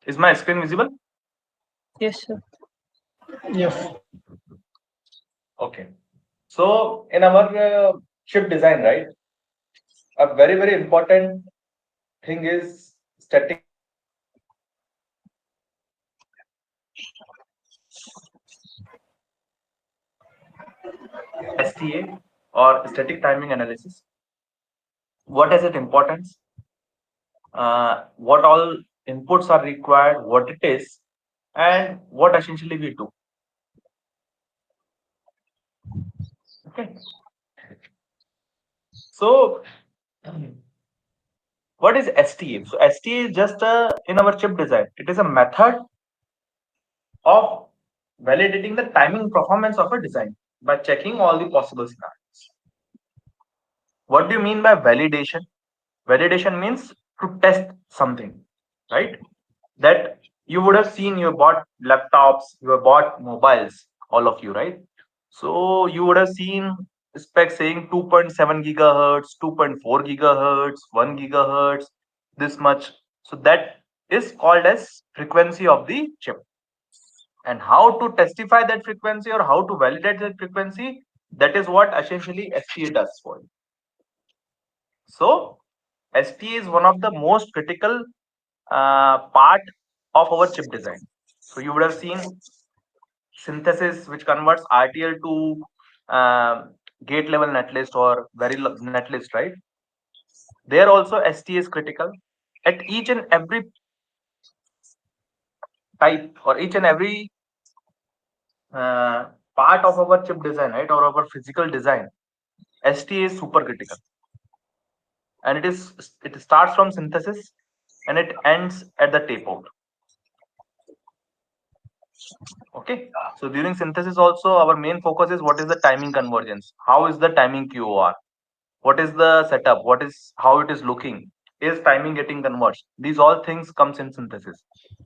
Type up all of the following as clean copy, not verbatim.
Is my screen visible? Yes, sir. Yes. Okay. So in our chip design, right, a very important thing is static STA or static timing analysis. What is its importance? What all inputs are required, what it is, and what essentially we do. Okay. So what is STA? So STA is just in our chip design. It is a method of validating the timing performance of a design by checking all the possible scenarios. What do you mean by validation? Validation means to test something, right? That you would have seen, you bought laptops, you have bought mobiles, all of you, right? So you would have seen specs saying 2.7 gigahertz, 2.4 gigahertz, 1 gigahertz, this much. So that is called as frequency of the chip. And how to testify that frequency or how to validate that frequency, that is what essentially STA does for you. So STA is one of the most critical part of our chip design. So you would have seen synthesis, which converts RTL to gate level netlist or netlist, right? There also STA is critical. At each and every type or each and every uh, part of our chip design, right, or our physical design, STA is super critical, and it starts from synthesis and it ends at the tape out. Okay, so during synthesis also our main focus is what is the timing convergence, how is the timing QOR, what is the setup, what is how it is looking, is timing getting converged, these all things comes in synthesis.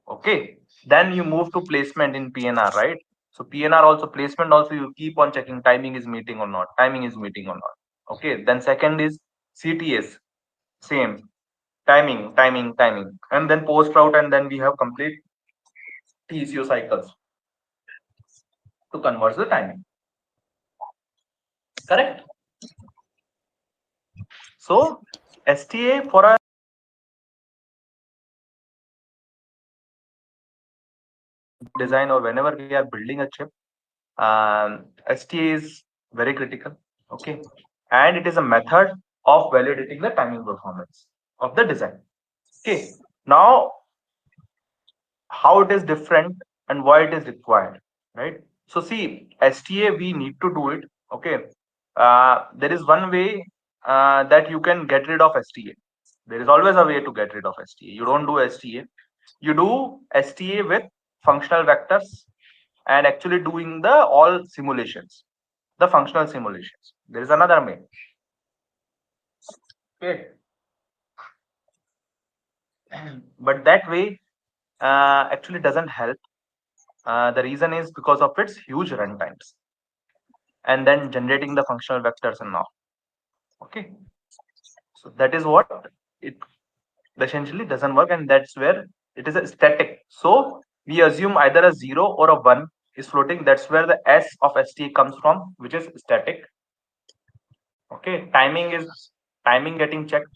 Okay, then you move to placement in PNR, right? So PNR also, placement also, you keep on checking timing is meeting or not, timing is meeting or not. Okay, then second is CTS, same, timing, and then post route, and then we have complete TCO cycles to converge the timing. Correct. So STA for a design or whenever we are building a chip, STA is very critical. Okay, and it is a method of validating the timing performance of the design. Okay, now how it is different and why it is required, right? So see, STA we need to do it. Okay, there is one way that you can get rid of STA. There is always a way to get rid of STA. You don't do STA, you do STA with functional vectors and actually doing the all simulations, the functional simulations. There is another way. Okay, but that way actually doesn't help. The reason is because of its huge runtimes and then generating the functional vectors and all. Okay, so that is what it essentially doesn't work, and that's where it is a static. So we assume either a 0 or a 1 is floating. That's where the S of ST comes from, which is static. Okay, timing getting checked.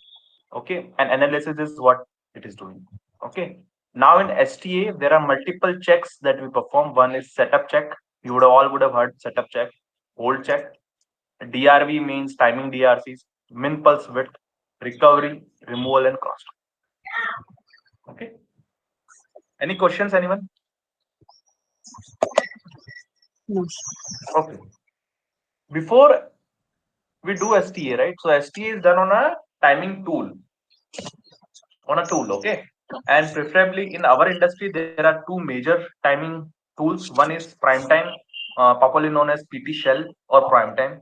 Okay, and analysis is what it is doing. Okay, now in STA there are multiple checks that we perform. One is setup check. You would have heard setup check, hold check. DRV means timing DRCs, min pulse width, recovery, removal, and cross. Okay. Any questions, anyone? No. Okay. Before we do STA, right? So STA is done on a timing tool, on a tool. Okay. And preferably in our industry, there are two major timing tools. One is prime time, popularly known as PP Shell or prime time.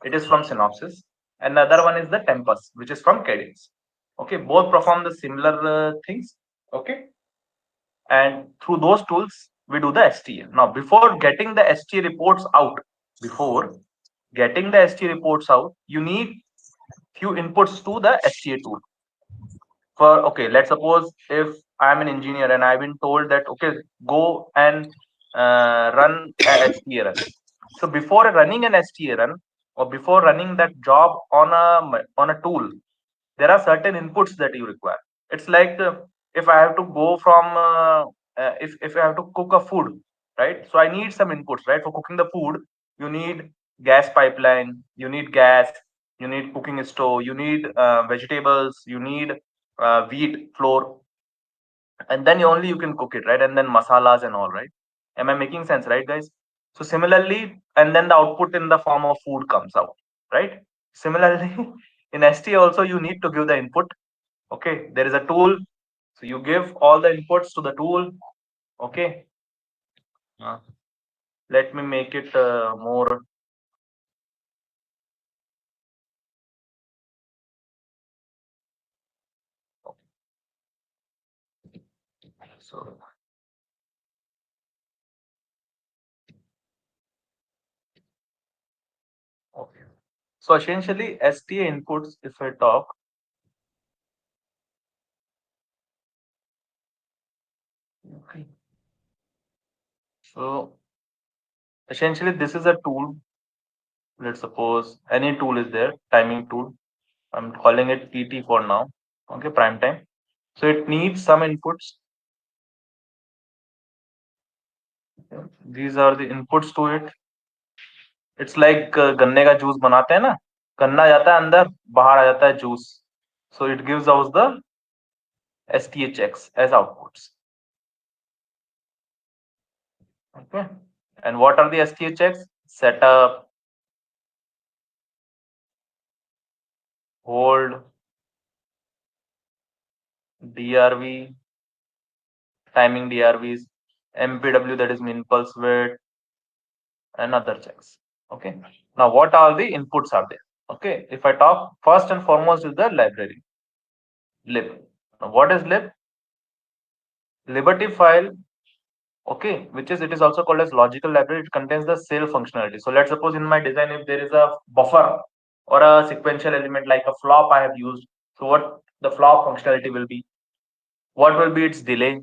It is from Synopsys. Another one is the Tempus, which is from Cadence. Okay, both perform the similar things. Okay, and through those tools we do the STA. Now, before getting the STA reports out, before getting the STA reports out, you need few inputs to the STA tool. For okay, let's suppose if I am an engineer and I've been told that okay, go and run a STA run. So before running an STA run or before running that job on a tool, there are certain inputs that you require. It's like if I have to go from if I have to cook a food, right? So I need some inputs, right? For cooking the food, you need gas pipeline, you need gas, you need cooking stove, you need vegetables, you need wheat flour, and then only you can cook it, right? And then masalas and all, right? Am I making sense, right, guys? So similarly, and then the output in the form of food comes out, right? Similarly, in STA also you need to give the input. Okay, there is a tool, so you give all the inputs to the tool. Okay, uh, let me make it more. So okay, so essentially STA inputs, if I talk, okay, so essentially this is a tool. Let's suppose any tool is there, timing tool. I'm calling it PT for now. Okay, prime time. So it needs some inputs. These are the inputs to it. It's like गन्ने का juice बनाते हैं ना, गन्ना जाता है अंदर, बाहर आ जाता है juice. So it gives us the STA checks as outputs. Okay. And what are the STA checks? Setup, hold, DRV, timing DRVs, MPW, that is mean pulse width, and other checks. Okay. Now, what are the inputs are there? Okay. If I talk, first and foremost is the library, lib. Now, what is lib? Liberty file. Okay, which is, it is also called as logical library. It contains the cell functionality. So let's suppose in my design, if there is a buffer or a sequential element like a flop I have used. So what the flop functionality will be? What will be its delay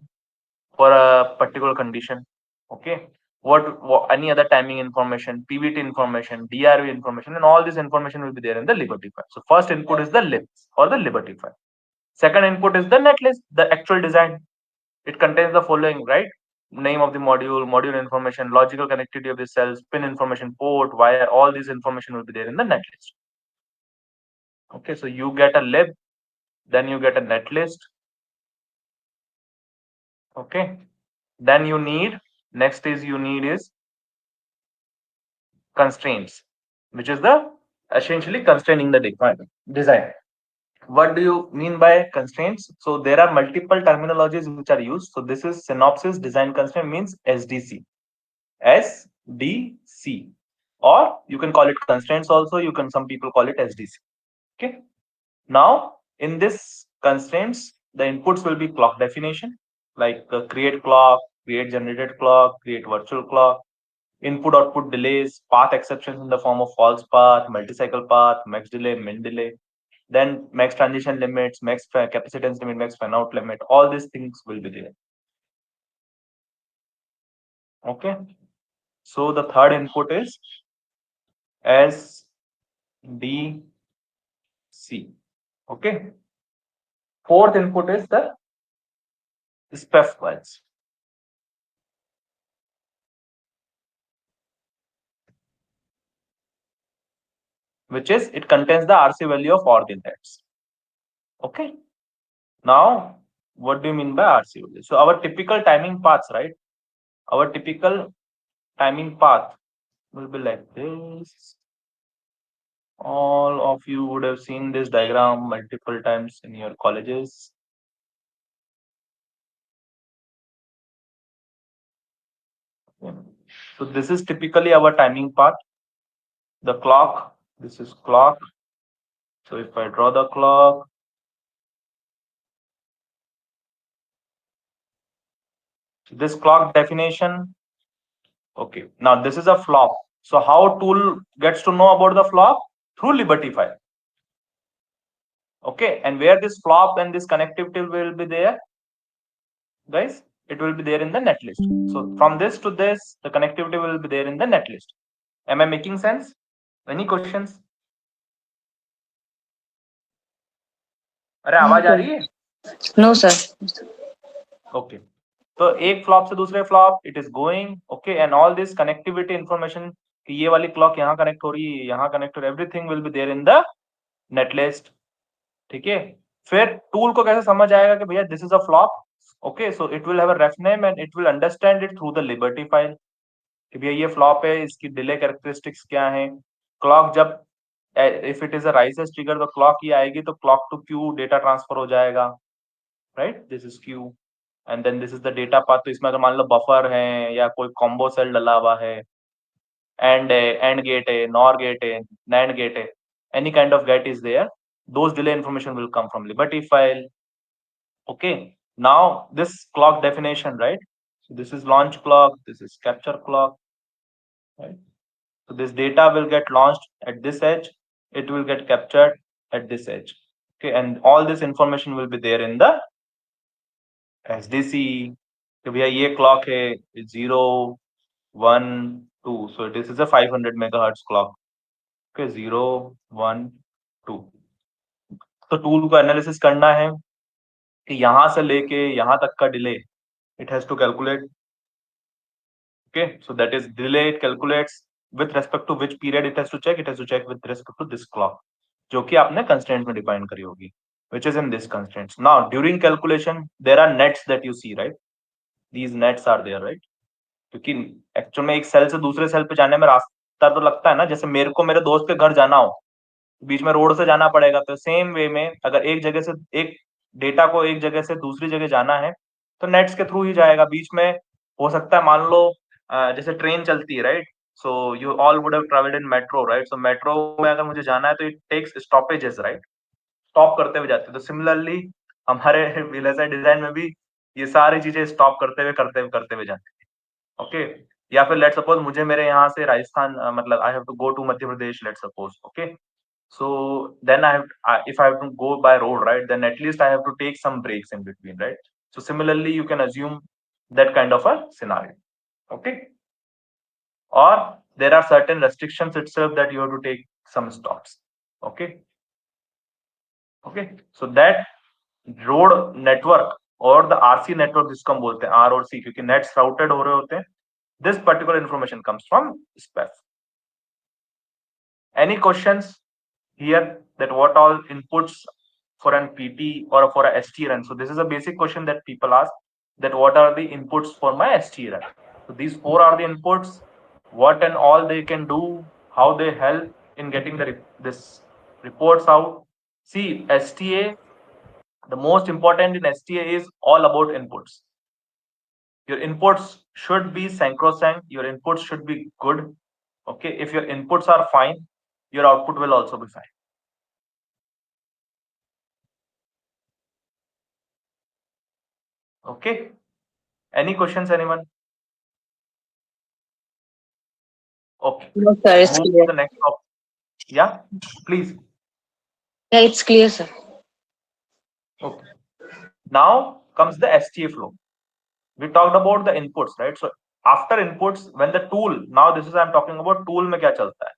for a particular condition? Okay. What any other timing information, PVT information, DRV information, and all this information will be there in the liberty file. So first input is the lib or the liberty file. Second input is the netlist, the actual design. It contains the following, right? Name of the module, module information, logical connectivity of the cells, pin information, port, wire, all these information will be there in the netlist. Okay, so you get a lib, then you get a netlist. Okay, then you need, next is you need is constraints, which is the essentially constraining the design. What do you mean by constraints? So there are multiple terminologies which are used. So this is synopsis design constraint means SDC. SDC, or you can call it constraints also. You can, some people call it SDC. Okay. Now in this constraints, the inputs will be clock definition, like create clock, create generated clock, create virtual clock, input output delays, path exceptions in the form of false path, multi-cycle path, max delay, min delay, then max transition limits, max capacitance limit, max fan out limit. All these things will be there. Okay. So the third input is SDC. Okay. Fourth input is the spef files, which is it contains the RC value of all the heads. Okay. Now, what do you mean by RC value? So our typical timing paths, right? Our typical timing path will be like this. All of you would have seen this diagram multiple times in your colleges. So this is typically our timing path. The clock, this is clock. So if I draw the clock, this clock definition. Okay, now this is a flop. So how tool gets to know about the flop? Through Liberty file. Okay, and where this flop and this connectivity will be there? guys, it will be there in the netlist. So from this to this, the connectivity will be there in the netlist. Am I making sense? Any questions? अरे आवाज आ रही है? No, sir. Okay. तो एक flop से दूसरे flop it is going okay and all this connectivity information कि ये वाली क्लॉक यहाँ कनेक्ट हो रही है, यहाँ कनेक्ट हो रही है, everything will be there in the netlist. ठीक है. फिर टूल को कैसे समझ आएगा कि भैया this is a flop. Okay, so it will have a ref name and it will understand it through the liberty file कि भैया ये फ्लॉप है, इसकी डिले कैरेक्टरिस्टिक्स क्या है. क्लॉक जब if it is a rises trigger तो clock ये आएगी तो clock to Q data transfer हो जाएगा. Right, this is Q and then this is the data path. तो इसमें अगर मान लो बफर है या कोई कॉम्बो सेल डला हुआ है, एंड गेट है, नॉर गेट है, नैंड गेट है, any kind of get is there, those delay information will come from liberty file. Okay, now this clock definition, right? So this is launch clock, this is capture clock, right? So this data will get launched at this edge, it will get captured at this edge. Okay, and all this information will be there in the SDC. तो भैया ये clock है 0, 1, 2, so this is a 500 megahertz clock. Okay, 0, 1, 2. तो tool को analysis करना है कि यहां से लेके यहां तक का delay it has to calculate. Okay, so that is delay it calculates with respect to which period it has to check. It has to check with respect to this clock जो कि आपने constraint में define करी होगी, which is in this constraints. Now during calculation there are nets that you see, right? These nets are there, right? क्योंकि actual में एक cell से दूसरे सेल पे जाने में रास्ता तो लगता है ना. जैसे मेरे को मेरे दोस्त के घर जाना हो, बीच में रोड से जाना पड़ेगा. तो सेम वे में अगर एक जगह से एक डेटा को एक जगह से दूसरी जगह जाना है तो नेट्स के थ्रू ही जाएगा. बीच में हो सकता है मान लो जैसे ट्रेन चलती है, right? So you all would have travelled in metro, right? So metro में अगर मुझे जाना है तो it takes stoppages, right? Stop करते हुए जाते हैं. तो सिमिलरली हमारे VLSI डिजाइन में भी ये सारी चीजें स्टॉप करते हुए जाते हैं. ओके, या फिर लेट सपोज मुझे मेरे यहाँ से राजस्थान मतलब I have to go to Madhya Pradesh, let suppose. Okay, so then if I have to go by road, right, then at least I have to take some breaks in between, right? So similarly you can assume that kind of a scenario. Okay, or there are certain restrictions itself that you have to take some stops. Okay, okay, so that road network or the RC network जिसको हम बोलते हैं R और C, क्योंकि nets routed हो रहे होते हैं, this particular information comes from SPEF. Any questions here that what all inputs for an PT or for a ST run? So this is a basic question that people ask, that what are the inputs for my ST run? So these four are the inputs, what and all they can do, how they help in getting this reports out. See, STA, the most important in STA is all about inputs. Your inputs should be sacrosanct, your inputs should be good. Okay, if your inputs are fine, your output will also be fine. Okay, any questions, anyone? Okay, No, sir. It's move to clear. the next topic. Yeah, please. Yeah, it's clear, sir. Okay, now comes the STA flow. We talked about the inputs, right? So after inputs, when the tool, now this is I'm talking about tool में क्या चलता है,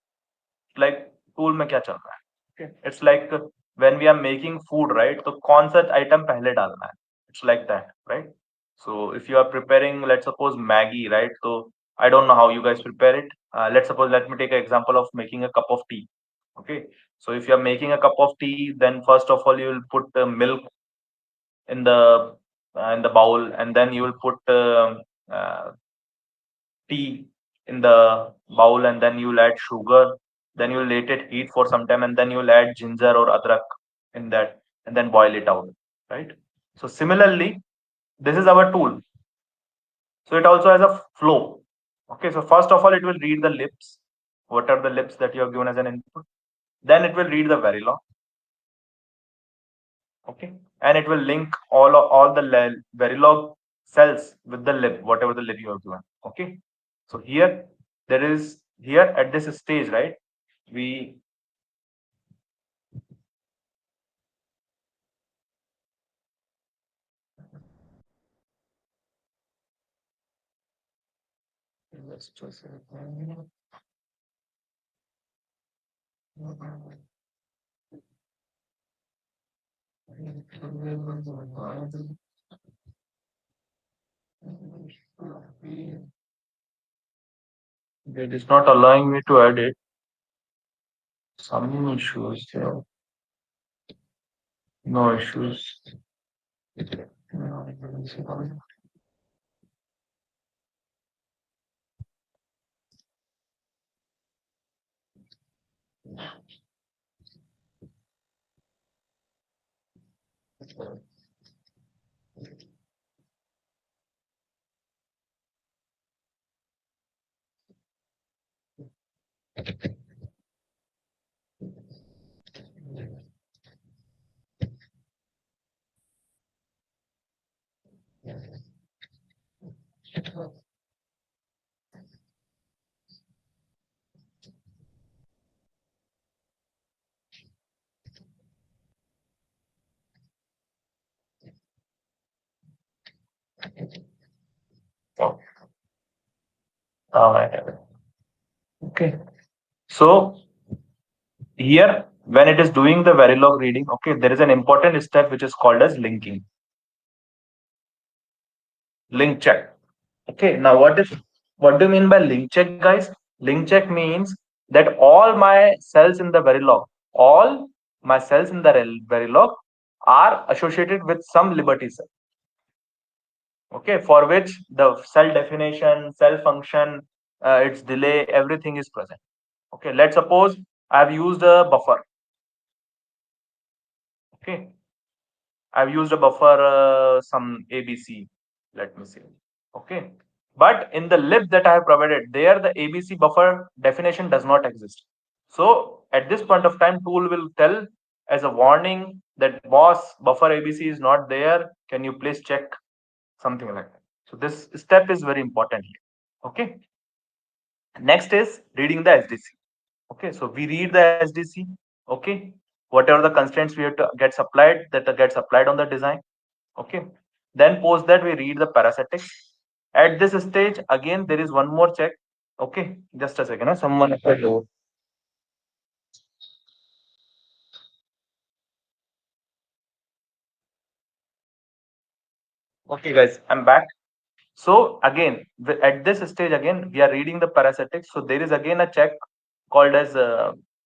like tool में क्या चल रहा है. Okay, it's like when we are making food, right? तो कौन सा item पहले डालना है, it's like that, right? So if you are preparing, let's suppose Maggie, right? So I don't know how you guys prepare it. Let's suppose, let me take an example of making a cup of tea. Okay, so if you are making a cup of tea, then first of all you will put milk in the bowl, and then you will put uh, tea in the bowl, and then you will add sugar. Then you will let it heat for some time, and then you will add ginger or adrak in that, and then boil it out, right? So similarly, this is our tool. So it also has a flow. Okay, so first of all, it will read the lips. What are the lips that you have given as an input? Then it will read the Verilog. Okay, and it will link all the Verilog cells with the lib, whatever the lib you have given. Okay, so here there is here at this stage, right? We Just a second. It is not allowing me to edit. Some issues there. No issues. Oh, now I have it. Okay. So here, when it is doing the Verilog reading, okay, there is an important step which is called as linking. Link check. Okay, now what do you mean by link check, guys? Link check means that all my cells in the all my cells in the Verilog are associated with some liberty cell. Okay, for which the cell definition, cell function, its delay, everything is present. Okay, let's suppose I've used a buffer. Okay, I've used a buffer, some ABC. Let me see. Okay, but in the lib that I have provided, there the ABC buffer definition does not exist. So at this point of time, tool will tell as a warning that boss buffer ABC is not there. Can you please check something like that? So this step is very important here. Okay. Next is reading the SDC. Okay, so we read the SDC. Okay, whatever the constraints we have to gets applied, that gets applied on the design. Okay, then post that we read the parasitics. At this stage, again there is one more check. Okay, just a second. Someone at the door. Okay, guys, I'm back. So again, at this stage, again we are reading the parasitics. So there is again a check called as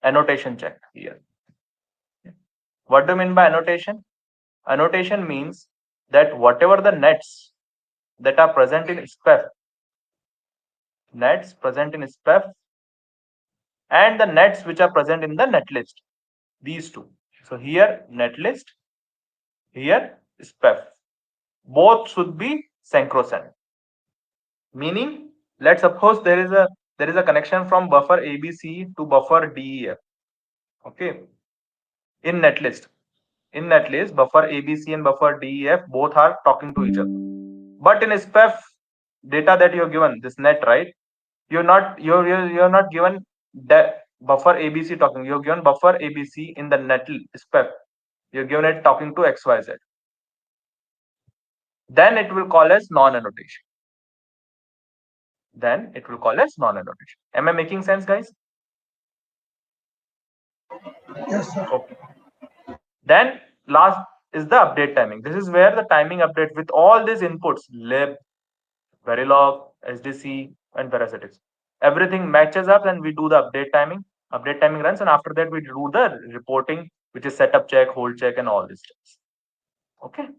annotation check here. What do you mean by annotation? Annotation means that whatever the nets that are present in SPEF, nets present in SPEF, and the nets which are present in the netlist, these two. So here netlist, here SPEF, both should be synchronous. Meaning, let's suppose there is a connection from buffer ABC to buffer DEF. Okay, in netlist. In netlist, buffer ABC and buffer DEF both are talking to each other. But in SPEF data that you're given, this net, right? You're not given that buffer ABC talking. You're given buffer ABC in the net SPEF. You're given it talking to XYZ. Then it will call as non-annotation. Then it will call as non-annotation. Am I making sense, guys? Yes, sir. Okay. Then last is the update timing. This is where the timing update with all these inputs, lib, Verilog, SDC, and parasitics. Everything matches up and we do the update timing. Update timing runs, and after that we do the reporting, which is setup check, hold check, and all these steps. Okay.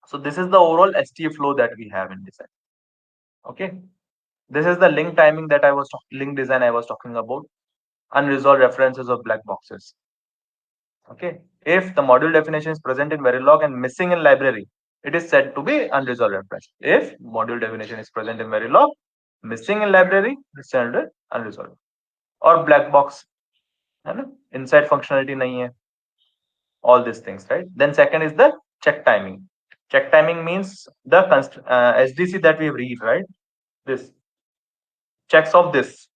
So this is the overall STA flow that we have in design. Okay. This is the link timing that link design I was talking about. Unresolved references of black boxes. Okay. If the module definition is present in Verilog and missing in library, it is said to be unresolved reference. If module definition is present in Verilog, missing in library, it's said unresolved. Or black box, inside functionality nahi hai. All these things, right? Then second is the check timing. Check timing means the SDC that we read, right? This checks of this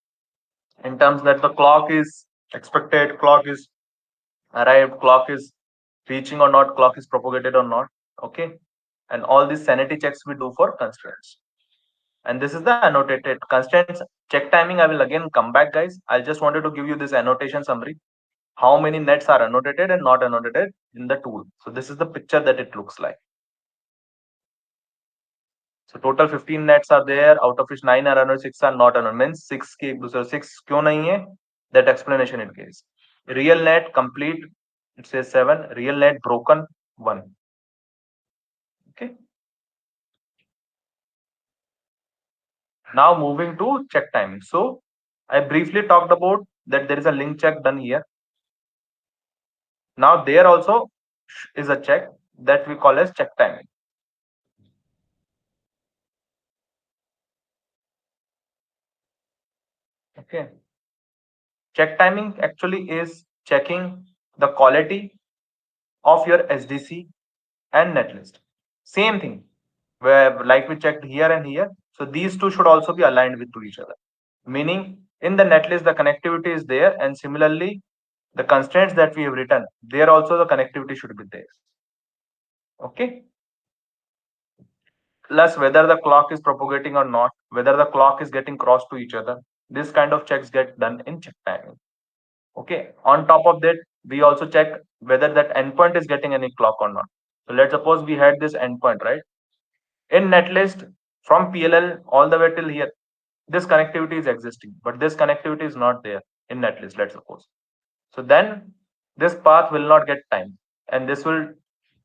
in terms that the clock is expected, clock is arrived, clock is reaching or not, clock is propagated or not. Okay, and all these sanity checks we do for constraints. And this is the annotated constraints. Check timing, I will again come back, guys. I just wanted to give you this annotation summary. How many nets are annotated and not annotated in the tool. So this is the picture that it looks like. So total 15 nets are there, out of which 9 are annotated, 6 are not annotated. Means 6 के एक दूसरे 6 क्यों नहीं है? That explanation it gives. Real net complete, it says 7. Real net broken, 1. Okay. Now moving to check timing. So I briefly talked about that there is a link check done here. Now there also is a check that we call as check timing. Okay. Check timing actually is checking the quality of your SDC and netlist. Same thing, where like we checked here and here. So these two should also be aligned with to each other. Meaning in the netlist the connectivity is there, and similarly the constraints that we have written there also the connectivity should be there. Okay. Plus whether the clock is propagating or not, whether the clock is getting crossed to each other. This kind of checks get done in check timing. Okay. On top of that, we also check whether that endpoint is getting any clock or not. So let's suppose we had this endpoint, right? In netlist from PLL all the way till here, this connectivity is existing, but this connectivity is not there in netlist, let's suppose. So then this path will not get time, and this will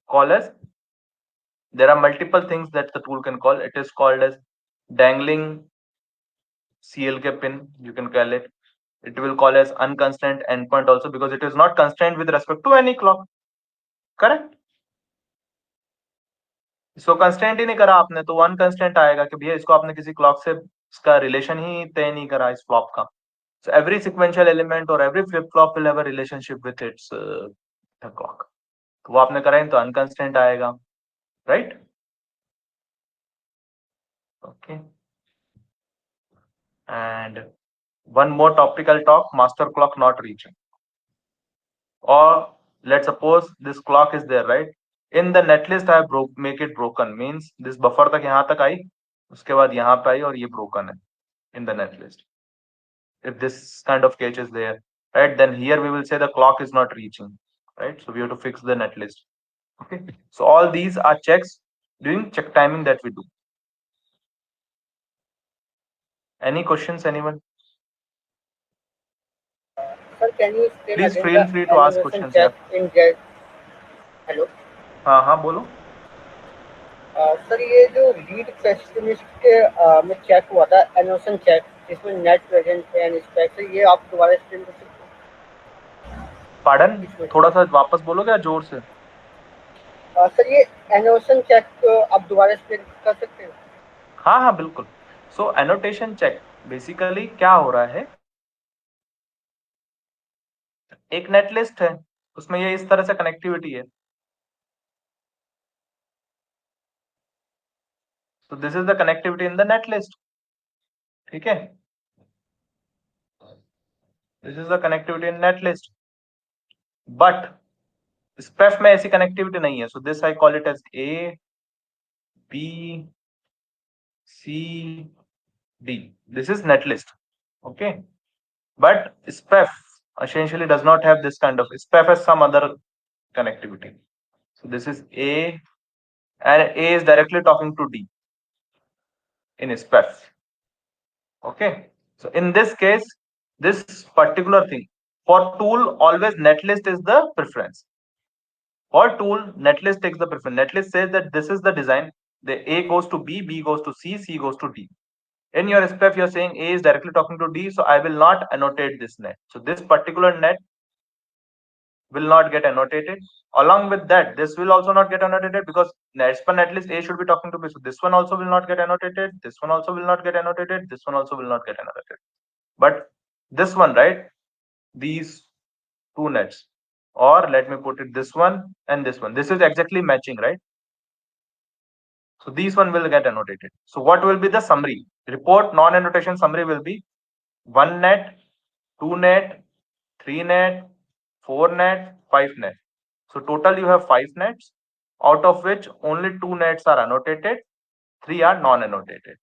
call as, there are multiple things that the tool can call. It is called as dangling CLK pin, you can call it. It will call as unconstrained endpoint also, because it is not constrained with respect to any clock. Correct? इसको constant ही नहीं करा आपने, तो one constant आएगा कि भैया इसको आपने किसी क्लॉक से इसका रिलेशन ही तय नहीं करा इस फ्लॉप का. So every sequential element or every flip flop will have a relationship with its clock. तो वो आपने करा तो unconstrained आएगा, right? Okay. And one more topic I'll talk: master clock not reaching. Or let's suppose this clock is there, right? In the netlist I make it broken, means this buffer तक यहाँ तक आई, उसके बाद यहाँ पे आई और ये broken है in the netlist. If this kind of catch is there, right, then here we will say the clock is not reaching, right? So we have to fix the netlist. Okay. So all these are checks during check timing that we do. Any questions, anyone? Sir, can you explain Please again feel the free to ask annotation questions. check Yeah. in get? Hello. हाँ बोलो. Sir ये जो lead pessimist के में check हुआ था एनोशन check, जिसमें net present and specs, ये आप दोबारा एक्सप्लेन कर सकते हो? पार्डन, थोड़ा सा वापस बोलो क्या जोर से. सर ये एनोशन चेक आप दोबारा एक्सप्लेन कर सकते हो? हाँ बिल्कुल. सो एनोटेशन चेक बेसिकली क्या हो रहा है, एक नेटलिस्ट है, उसमें ये इस तरह से कनेक्टिविटी है. So this is the connectivity in the netlist. ठीक है. This is the connectivity in netlist. But स्पेफ में ऐसी कनेक्टिविटी नहीं है. So this I call it as A, B, C, D. This is netlist. Okay. But SPEF essentially does not have this kind of, SPEF has some other connectivity. So this is A, and A is directly talking to D in SPEF. Okay. So in this case, this particular thing, for tool always netlist is the preference. For tool, netlist takes the preference. Netlist says that this is the design. The A goes to B, B goes to C, C goes to D. In your SPEF, you're saying A is directly talking to D, so I will not annotate this net. So this particular net will not get annotated. Along with that, this will also not get annotated, because as per netlist A should be talking to B. So this one also will not get annotated. This one also will not get annotated. This one also will not get annotated. But this one, right? These two nets, or let me put it, this one and this one. This is exactly matching, right? So these one will get annotated. So what will be the summary? Report non-annotation summary will be 1 net, 2 net, 3 net, 4 net, 5 net. So total you have 5 nets, out of which only 2 nets are annotated, 3 are non-annotated.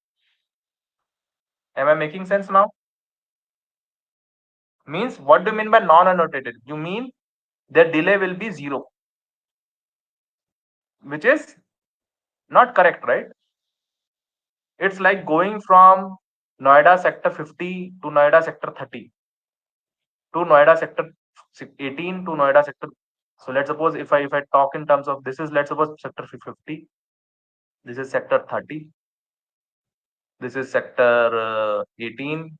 Am I making sense now? Means what do you mean by non-annotated? You mean their delay will be 0, which is not correct, right? It's like going from Noida sector 50 to Noida sector 30 to Noida sector 18 to Noida sector. So let's suppose if I talk in terms of this is, let's suppose, sector 50, this is sector 30, this is sector 18,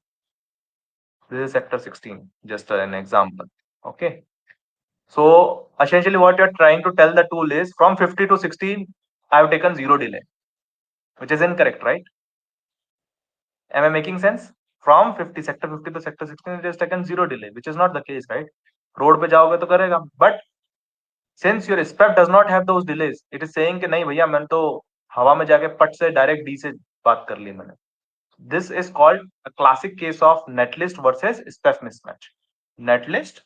this is sector 16, just an example. Okay. So essentially what you're trying to tell the tool is from 50 to 16, I've taken 0 delay, which is incorrect, right? Am I making sense? From 50 sector 50 to sector 16, it has taken 0 delay, which is not the case, right? Road पे जाओगे तो करेगा, but since your SPEF does not have those delays, it is saying कि नहीं भैया मैंने तो हवा में जाके पट से डायरेक्ट डी से बात कर ली मैंने. This is called a classic case of netlist versus SPEF mismatch. Netlist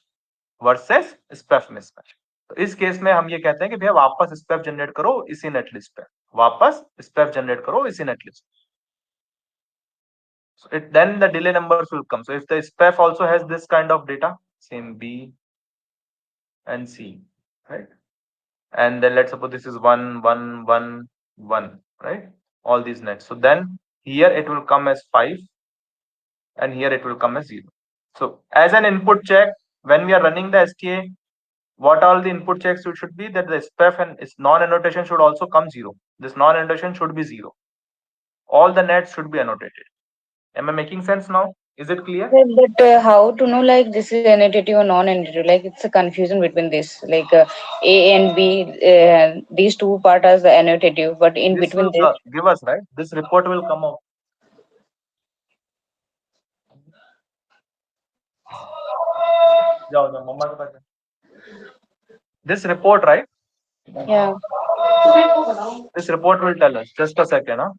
versus SPEF mismatch. तो इस केस में हम ये कहते हैं कि भैया वापस स्पेफ जनरेट करो इसी नेटलिस्ट पे, वापस स्पेफ जनरेट करो इसी netlist. So then the delay numbers will come. So if the SPEF also has this kind of data, same B and C, right? And then let's suppose this is 1, 1, 1, 1, right? All these nets. So then here it will come as 5 and here it will come as 0. So as an input check, when we are running the STA, what all the input checks should be that the SPEF and its non-annotation should also come 0. This non-annotation should be 0. All the nets should be annotated. Am I making sense now? Is it clear? But how to know like this is annotative or non-annotative? Like it's a confusion between this. Like A and B, these two part are the annotative, but in This between will this, give us, right? This report will come out. This report, right? yeah. This report will tell us. Just a second, huh?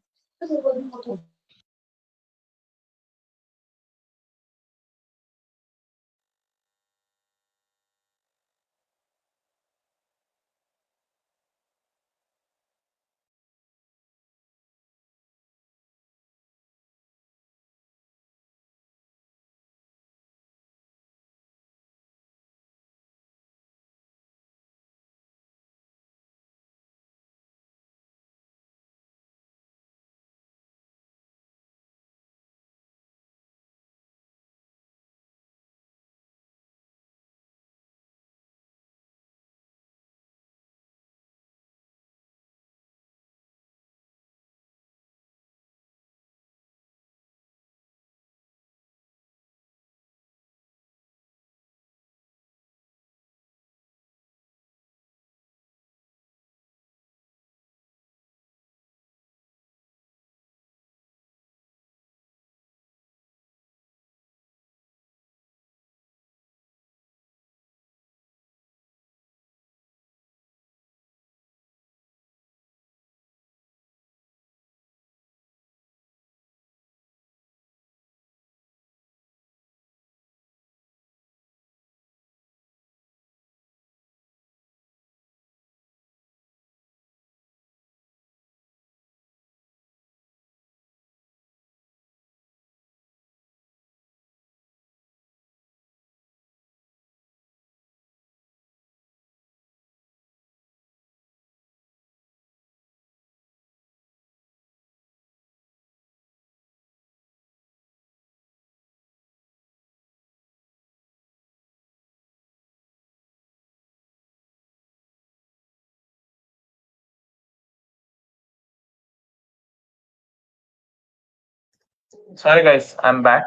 Sorry, guys, I'm back.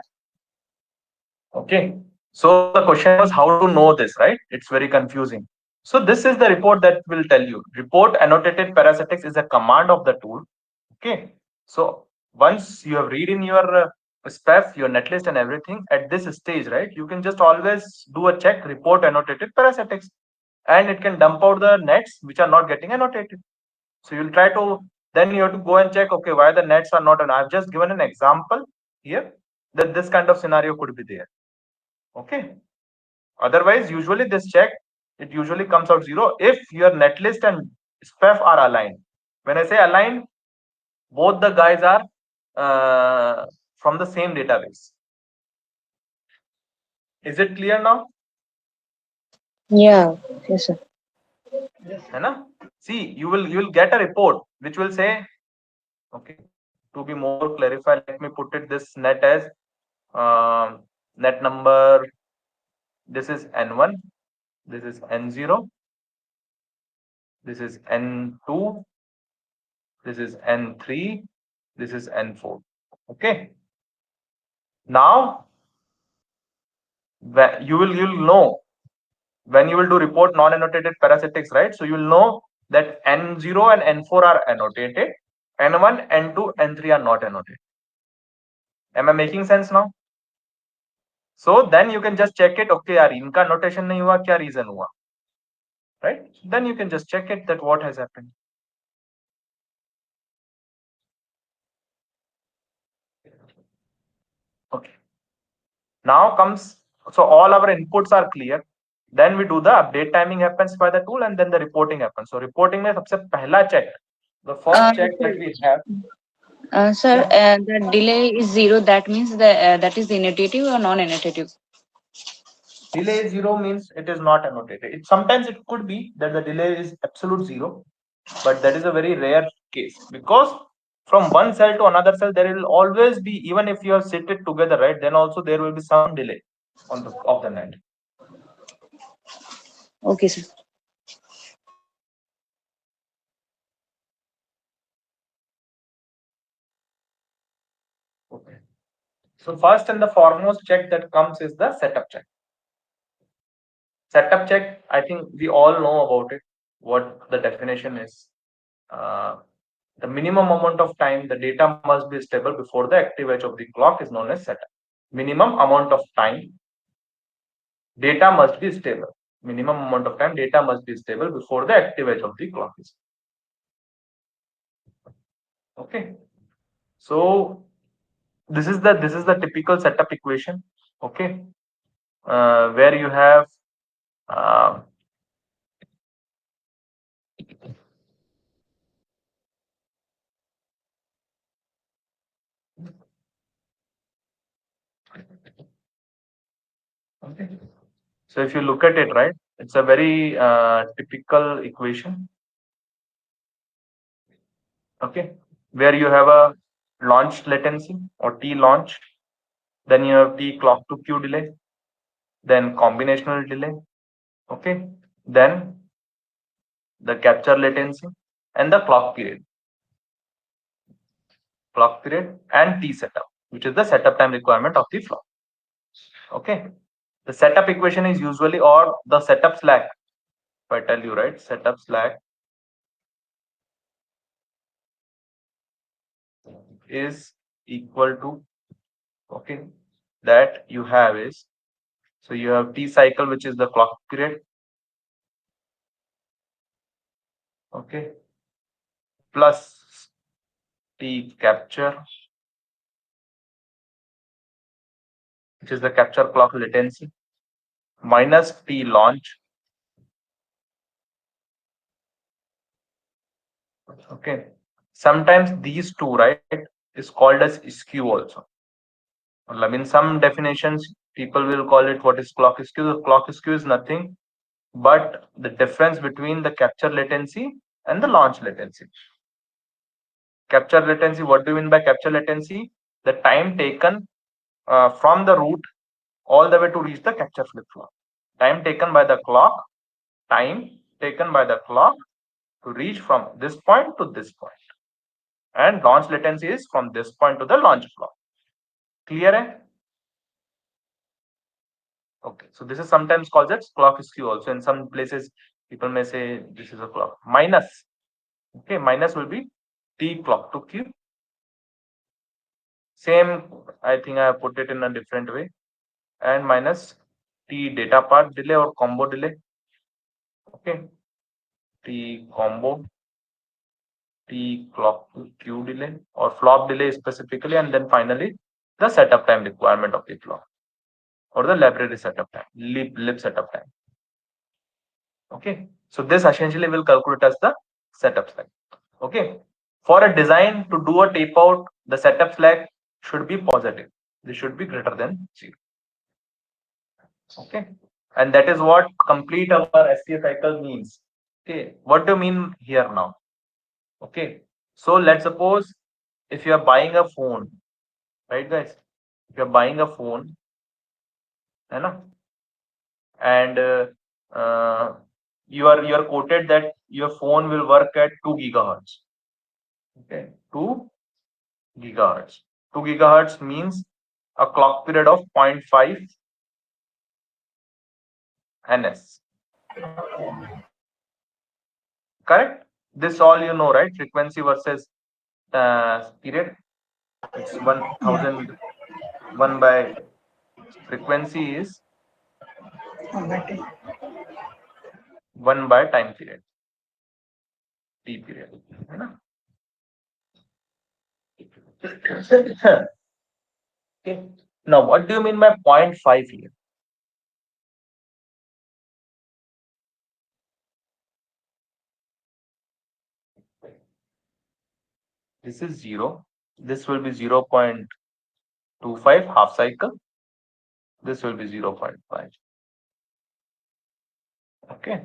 Okay. So the question was how to know this, right? It's very confusing. So this is the report that will tell you. Report annotated parasitics is a command of the tool. Okay. So once you have read in your SPEF, your netlist and everything at this stage, right? You can just always do a check report annotated parasitics and it can dump out the nets which are not getting annotated. So you'll try to, then you have to go and check, okay, why the nets are not, and I've just given an example here that this kind of scenario could be there. Okay. Otherwise, usually this check, it usually comes out 0 if your netlist and SPEF are aligned. When I say aligned, both the guys are from the same database. Is it clear now? Yeah, yes, sir. है ना? See, you will get a report which will say, okay, to be more clarified, let me put it this net as net number. This is N1, this is N0, this is N2, this is N3, this is N4. Okay. Now you'll know when you will do report non-annotated parasitics, right? So you will know that N0 and N4 are annotated, N1, N2, N3 are not annotated. Am I making sense now? So then you can just check it. Okay, यार इनका notation नहीं हुआ, क्या reason हुआ, right? Then you can just check it that what has happened. Okay. Now comes, so all our inputs are clear. Then we do the update timing happens by the tool, and then the reporting happens. So reporting में सबसे पहला check, the first check that we have. Sir, Yeah. the delay is 0. That means that is annotative or non-annotative. Delay 0 means it is not annotated. Sometimes it could be that the delay is absolute 0, but that is a very rare case, because from one cell to another cell there will always be, even if you have set it together, right, then also there will be some delay on the of the net. Okay, sir. Okay. So first and the foremost check that comes is the setup check. Setup check, I think we all know about it, what the definition is. The minimum amount of time the data must be stable before the active edge of the clock is known as setup. Minimum amount of time data must be stable. Minimum amount of time data must be stable before the active edge of the clock is. Okay. So this is the typical setup equation. Okay. Where you have okay. So if you look at it, right, it's a very typical equation. Okay, where you have a launch latency or T launch, then you have T clock to Q delay, then combinational delay. Okay, then the capture latency and the clock period and T setup, which is the setup time requirement of the flow. Okay, the setup equation is usually, or the setup slack, if I tell you, right, setup slack is equal to, okay, that you have is, so you have T cycle, which is the clock period, okay, plus T capture, which is the capture clock latency, minus T launch. Okay. Sometimes these two, right, is called as skew also. I mean, some definitions people will call it what is clock skew. The clock skew is nothing but the difference between the capture latency and the launch latency. Capture latency, what do you mean by capture latency? The time taken from the root all the way to reach the capture flip-flop. Time taken by the clock, time taken by the clock to reach from this point to this point. And launch latency is from this point to the launch clock. Clear? Hai? Okay, so this is sometimes called as clock skew also. In some places, people may say this is a clock. Minus. Okay, minus will be T clock to Q. Same, I think I have put it in a different way. And minus T data part delay or combo delay. Okay, T combo, T clock to Q delay or flop delay specifically, and then finally the setup time requirement of the flop or the library setup time, lib setup time. Okay, so this essentially will calculate as the setup slack. Okay, for a design to do a tape out, the setup slack should be positive. This should be greater than 0. Okay. And that is what complete our STA cycle means. Okay. What do you mean here now? Okay. So let's suppose if you are buying a phone, right, guys? If you are buying a phone, है ना? And you are quoted that your phone will work at 2 gigahertz. Okay, 2 gigahertz. 2 gigahertz means a clock period of 0.5 ns. Correct? This all you know, right? Frequency versus period. It's 1000. 1 by frequency is 1 by time period. T period. है ना? Okay. Now, what do you mean by 0.5 here? This is 0. This will be 0.25 half cycle. This will be 0.5. Okay.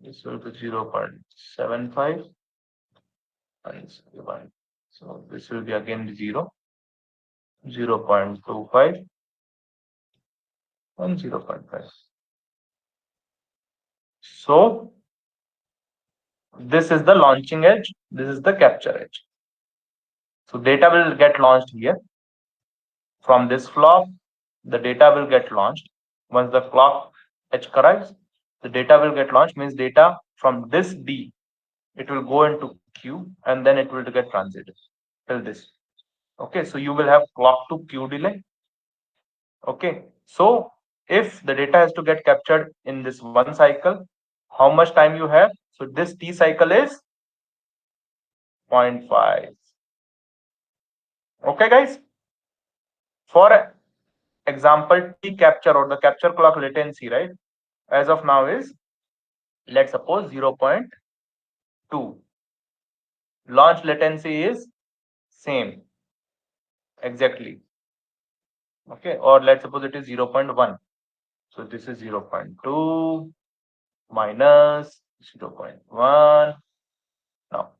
This will be 0.75 minus 1. So this will be again 0, 0.25 and 0.5. So this is the launching edge. This is the capture edge. So data will get launched here. From this flop, the data will get launched. Once the clock edge arrives, the data will get launched, means data from this D, it will go into Q and then it will get transited till this. Okay, so you will have clock to Q delay. Okay, so if the data has to get captured in this one cycle, how much time you have? So this T cycle is 0.5. Okay, guys. For example, T capture or the capture clock latency, right? As of now is, let's suppose 0.2. Launch latency is same exactly. Okay, or let's suppose it is 0.1. So this is 0.2 minus 0.1. Now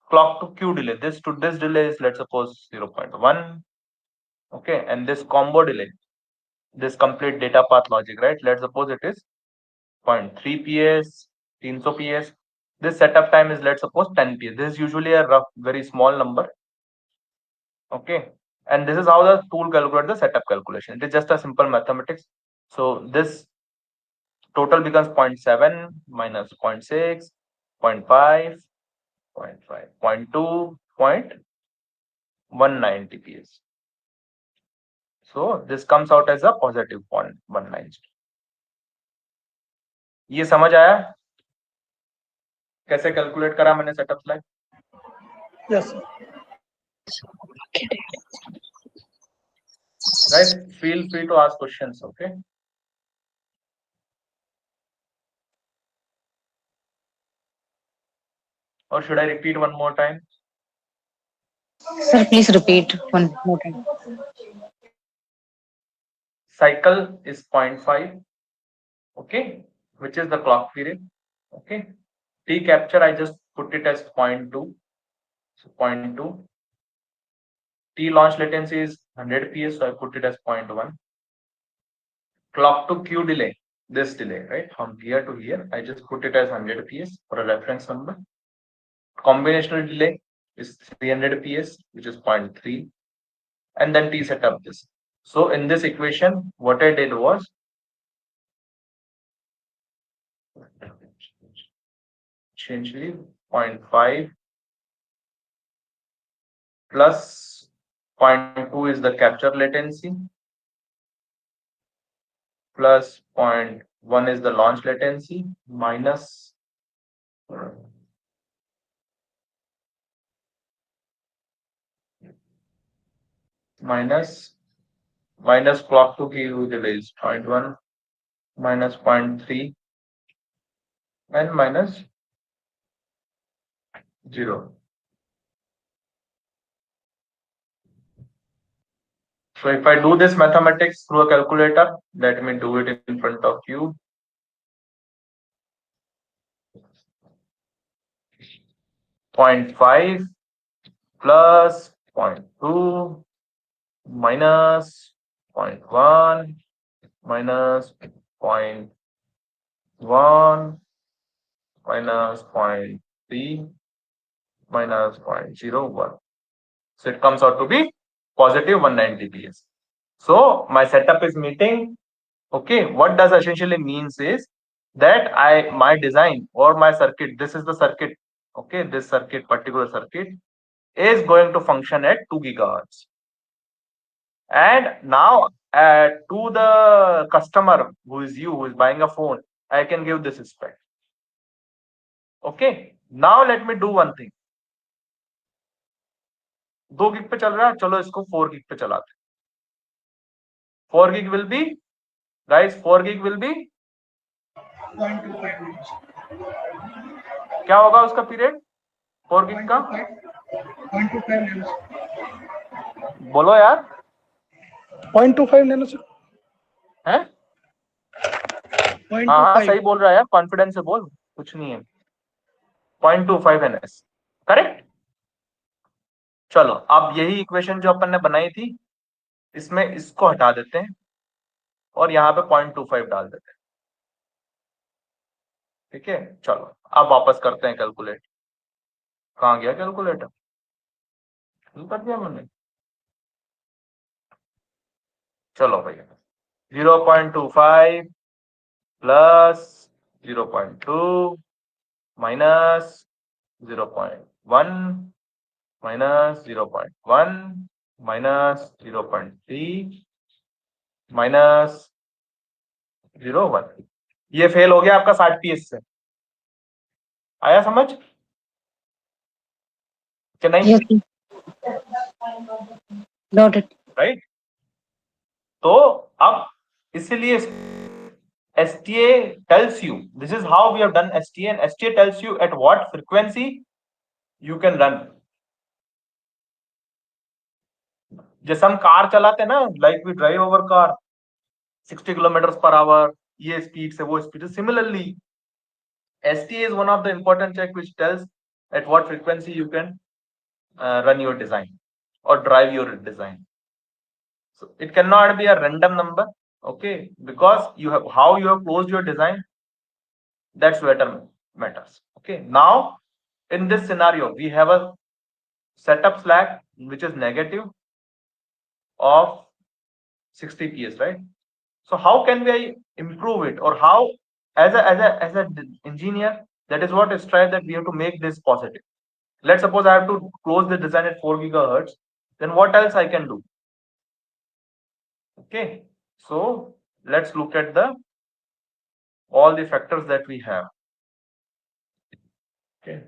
clock to Q delay. This to this delay is, let's suppose, 0.1. Okay, and this combo delay, this complete data path logic, right? Let's suppose it is 0.3 ps, 300 ps. This setup time is, let's suppose, 10 ps. This is usually a rough, very small number. Okay, and this is how the tool calculates the setup calculation. It is just a simple mathematics. So this total becomes 0.7 minus 0.6, 0.5, 0.5, 0.2, 0.19 TPS. So this comes out as a positive 0.19. ये समझ आया कैसे calculate करा मैंने setup slide? Yes. Guys, feel free to ask questions. Okay. Or should I repeat one more time? Sir, please repeat one more time. Cycle is 0.5. Okay, which is the clock period. Okay. T capture, I just put it as 0.2. So 0.2. T launch latency is 100 ps, so I put it as 0.1. Clock to Q delay, this delay, right? From here to here, I just put it as 100 ps for a reference number. Combinational delay is 300 ps, which is 0.3. And then T setup this. So in this equation, what I did was, essentially 0.5 plus 0.2 is the capture latency, plus 0.1 is the launch latency, minus minus clock to की हुई delay is 0.1 minus 0.3 and minus 0. So if I do this mathematics through a calculator, let me do it in front of you. 0.5 plus 0.2 minus 0.1 minus 0.1 minus 0.3 minus 0.01. So it comes out to be positive 190 PS. So my setup is meeting. Okay, what does essentially means is that my design or my circuit, this is the circuit. Okay, this circuit, particular circuit is going to function at 2 gigahertz. And now to the customer who is buying a phone, I can give this spec. Okay, now let me do one thing. 2 gig पे चल रहा है, चलो इसको 4 gig पे चलाते हैं. 4 gig will be, guys, 4 gig will be 0.25 minutes. क्या होगा उसका पीरियड 4 gig का 0.25 नैनो बोलो यार 0.25 नैनो सर है हाँ सही बोल रहा है यार कॉन्फिडेंस से बोल कुछ नहीं है 0.25 NS करेक्ट चलो अब यही इक्वेशन जो अपन ने बनाई थी इसमें इसको हटा देते हैं और यहाँ पे 0.25 डाल देते हैं ठीक है चलो अब वापस करते हैं कैलकुलेट कहाँ गया कैलकुलेटर कर दिया मैंने चलो भैया 0.25 plus 0.2 minus 0.1 minus 0.1 minus 0.3 minus 0.1 ये फेल हो गया आपका 60 PS से आया समझ कि नहीं राइट तो अब इसीलिए STA tells you this is how we have done STA and STA tells you at what frequency you can run जैसे हम कार चलाते हैं ना like we drive over car 60 kilometre per hour ये स्पीड से वो speed similarly STA is one of the important check which tells at what frequency you can run your design or drive your design. So it cannot be a random number, okay? Because you have how you have closed your design. That's what matters. Okay. Now in this scenario, we have a setup slack which is negative of 60 PS, right? So how can we improve it, or how as an engineer, that is what is try that we have to make this positive. Let's suppose I have to close the design at 4 gigahertz, then what else I can do? Okay, so let's look at the all the factors that we have. Okay.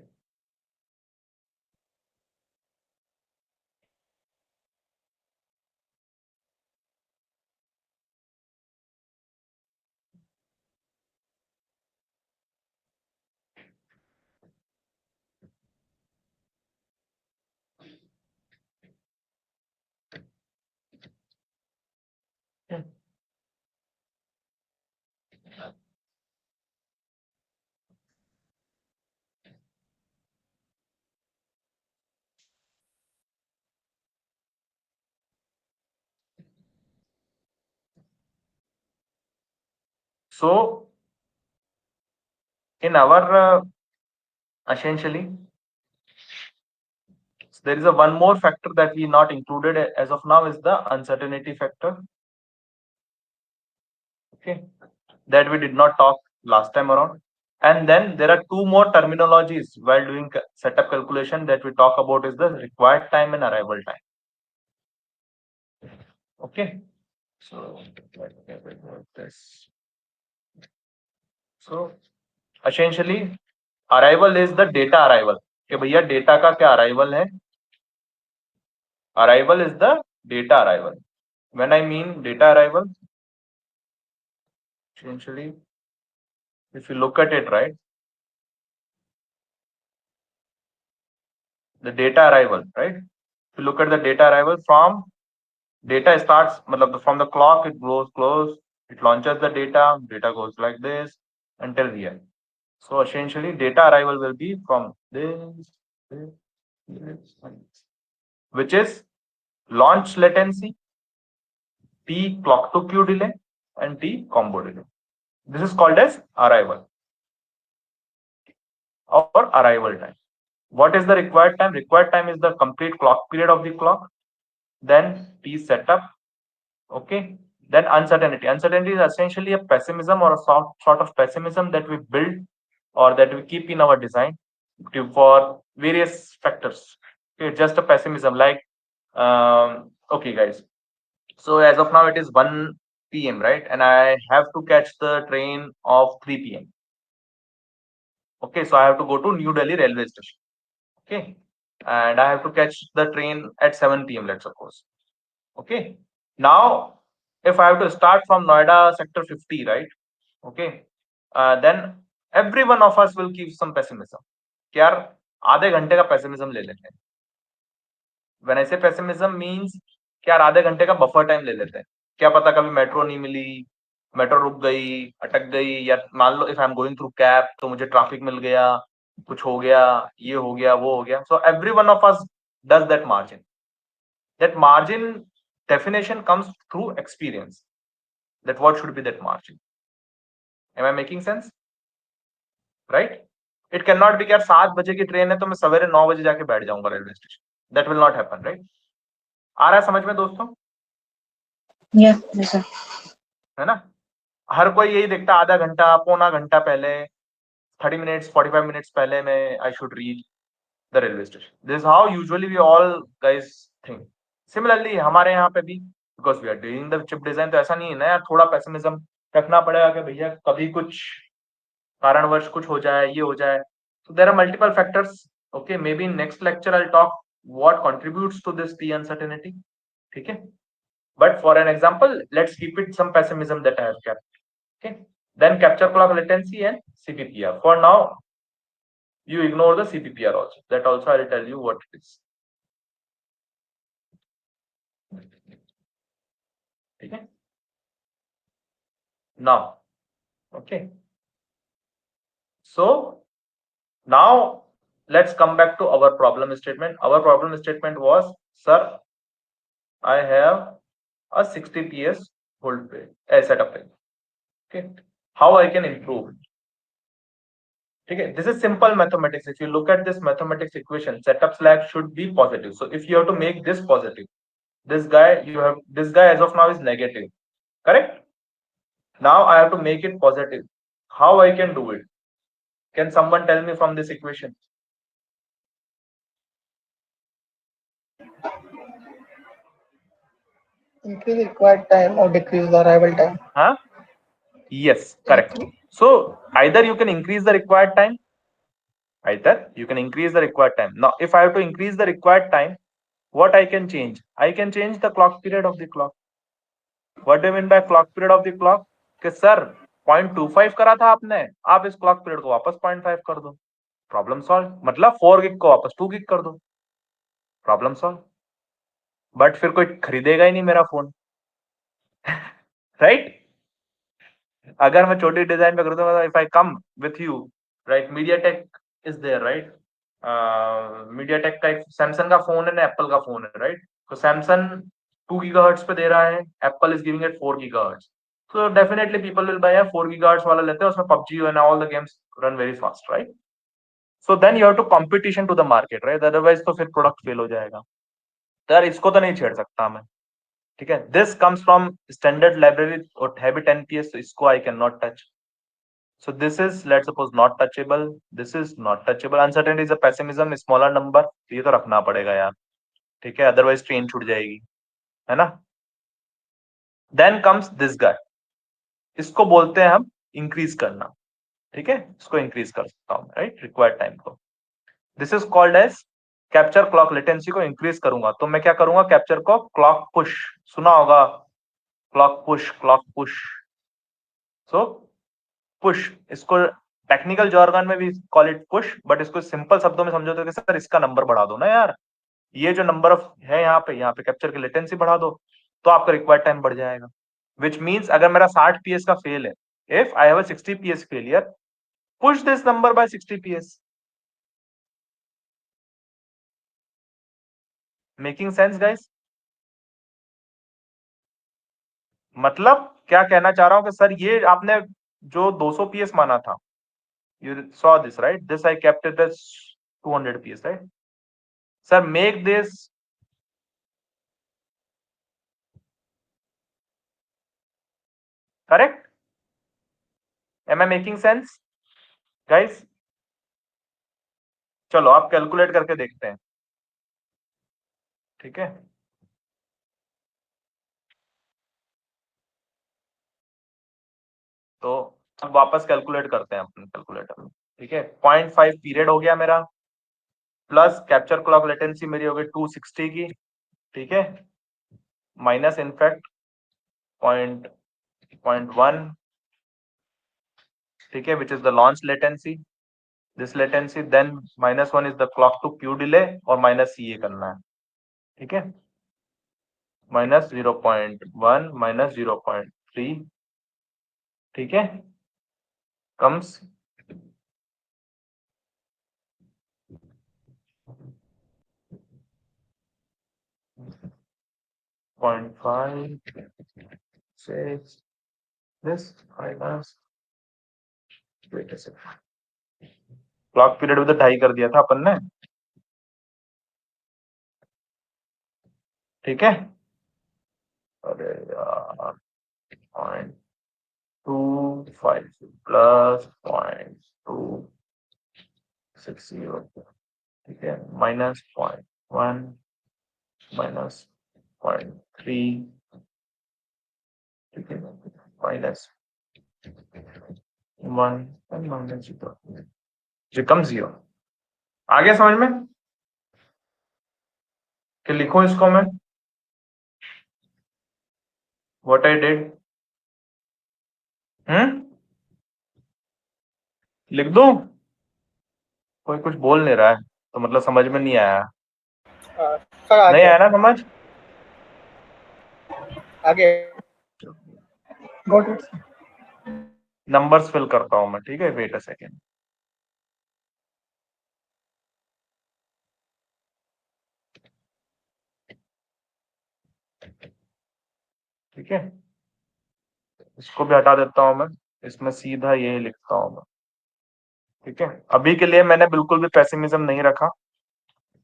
So in our essentially there is a one more factor that we not included as of now is the uncertainty factor. Okay, that we did not talk last time around. And then there are two more terminologies while doing setup calculation that we talk about is the required time and arrival time. Okay, so this. So essentially arrival is the data arrival. कि भैया data का क्या arrival है arrival is the data arrival When I mean data arrival, essentially, if you look at it, right, the data arrival, right? If you look at the data arrival from data starts, from the clock, it goes close, it launches the data goes like this until here. So essentially, data arrival will be from this, which is launch latency, T clock to queue delay, and T combo delay. This is called as arrival or arrival time. What is the required time? Required time is the complete clock period of the clock. Then T setup. Okay. Then uncertainty. Uncertainty is essentially a pessimism or a sort of pessimism that we build or that we keep in our design for various factors. Okay, just a pessimism like, okay, guys. So as of now, it is 1 p.m., right? And I have to catch the train of 3 p.m. Okay, so I have to go to New Delhi railway station. Okay, and I have to catch the train at 7 p.m., let's suppose. Okay, now if I have to start from Noida sector 50, right? Okay, then every one of us will keep some pessimism. यार आधे घंटे का pessimism ले लेते हैं. When I say pessimism means कि यार आधे घंटे का बफर टाइम ले लेते हैं. क्या पता कभी मेट्रो नहीं मिली, मेट्रो रुक गई, अटक गई, या मान लो if I am going through cab तो मुझे ट्रैफिक मिल गया, कुछ हो गया, ये हो गया, वो हो गया. So every one of us does that margin. That margin definition comes through experience. That what should be that margin? Am I making sense? Right? It cannot be कि यार 7 बजे की ट्रेन है तो मैं सवेरे 9 बजे जाके बैठ जाऊंगा railway station. That will not happen, right? आ रहा है समझ में दोस्तों? Yeah, yes, sir. है ना? हर कोई यही देखता, आधा घंटा पौना घंटा पहले, 30 minutes 45 minutes पहले मैं I should reach the railway station. This is how usually we all guys think. Similarly हमारे यहाँ पे भी, because we are doing the chip design, तो ऐसा नहीं है ना यार, थोड़ा pessimism रखना पड़ेगा कि भैया कभी कुछ कारणवश कुछ हो जाए, ये हो जाए. So there are multiple factors. Okay, maybe in next lecture I'll talk what contributes to this T uncertainty. ठीक है? But for an example, let's keep it some pessimism that I have kept. Okay. Then capture clock latency and CPPR. For now, you ignore the CPPR also. That also I'll tell you what it is. Okay. Now, okay. So now let's come back to our problem statement. Our problem statement was, sir, I have a 60 PS hold page, setup page. Okay. How I can improve? Okay, this is simple mathematics. If you look at this mathematics equation, setup slack should be positive. So if you have to make this positive, this guy as of now is negative, correct? Now I have to make it positive. How I can do it? Can someone tell me from this equation? Increase the required time or decrease the arrival time. Huh? Yes, correct. So either you can increase the required time, Now if I have to increase the required time, what I can change? I can change the clock period of the clock. What do you mean by clock period of the clock? कि sir 0.25 करा था आपने, आप इस clock period को वापस 0.5 कर दो. Problem solve. मतलब 4 गिग को वापस 2 गिग कर दो. Problem solve. बट फिर कोई खरीदेगा ही नहीं मेरा फोन. राइट? अगर मैं छोटी डिजाइन पे करूँ तो if I come with you, right, MediaTek is there, right? MediaTek का एक सैमसंग का फोन है ना, एप्पल का फोन है, राइट? तो सैमसंग 2 गीगाहर्ट्ज पे दे रहा है, Apple is giving it 4 gigahertz. So definitely people will buy a 4 gigahertz वाला लेते हैं, उसमें PUBG and all the games run very fast, right? So then you have to competition to the market, right? Otherwise तो फिर product fail हो जाएगा. तो यार इसको तो नहीं छेड़ सकता मैं. ठीक है? This comes from standard library और है भी 10 PS, तो इसको I cannot touch. So this is, let's suppose, not touchable. This is not touchable. Uncertainty is a pessimism, smaller number. तो ये तो रखना पड़ेगा यार. ठीक है? Otherwise train छूट जाएगी, है ना? Then comes this guy. इसको बोलते हैं हम इंक्रीज करना. ठीक है? इसको इंक्रीज कर सकता हूं, राइट? रिक्वायर्ड टाइम को. This is called as capture clock latency को इंक्रीज करूंगा. तो मैं क्या करूंगा? कैप्चर को क्लॉक पुश, सुना होगा क्लॉक पुश। सो पुश, इसको टेक्निकल जॉर्गन में भी कॉल इट पुश, बट इसको सिंपल शब्दों में समझो तो कि सर इसका नंबर बढ़ा दो ना यार, ये जो नंबर ऑफ है यहाँ पे कैप्चर की लेटेंसी बढ़ा दो, तो आपका रिक्वायर्ड टाइम बढ़ जाएगा। विच मीन्स अगर मेरा 60 पीएस का फेल है, if I have a 60 PS failure, push this number by 60 PS. Making sense guys? मतलब क्या कहना चाह रहा हूं कि सर ये आपने जो 200 पीएस माना था, you saw this right, this I kept it as 200 psi, right? Sir, make this correct? Am I making sense guys? चलो आप कैलकुलेट करके देखते हैं, ठीक है? तो अब वापस कैलकुलेट करते हैं अपने कैलकुलेटर में, ठीक है? 0.5 पीरियड हो गया मेरा, प्लस कैप्चर क्लॉक लेटेंसी मेरी हो गई 260 की, ठीक है? माइनस इनफैक्ट 0.1, ठीक है, which is the launch latency, this latency, then -1 is the clock to Q delay, और माइनस ये करना है, ठीक है? माइनस 0.1 माइनस 0.3, ठीक है, comes 0.5 6 this minus, wait a second, clock period भी तो 2.5 कर दिया था अपन ने, ठीक है? अरे यार 0.25 प्लस 0.260, ठीक है, माइनस 0.1 माइनस 0.3, ठीक है, माइनस 1 and माइनस 0, becomes 0। आ गया समझ में कि लिखो इसको मैं व्हाट आई डिड, लिख दूं? कोई कुछ बोल नहीं रहा है तो मतलब समझ में नहीं आया, सर नहीं आगे आया ना समझ? आगे Got it. नंबर्स फिल करता हूं मैं, ठीक है, वेट अ सेकेंड। ठीक है, इसको भी हटा देता हूं मैं, इसमें सीधा यही लिखता हूं मैं, ठीक है? अभी के लिए मैंने बिल्कुल भी पेसिमिज्म नहीं रखा,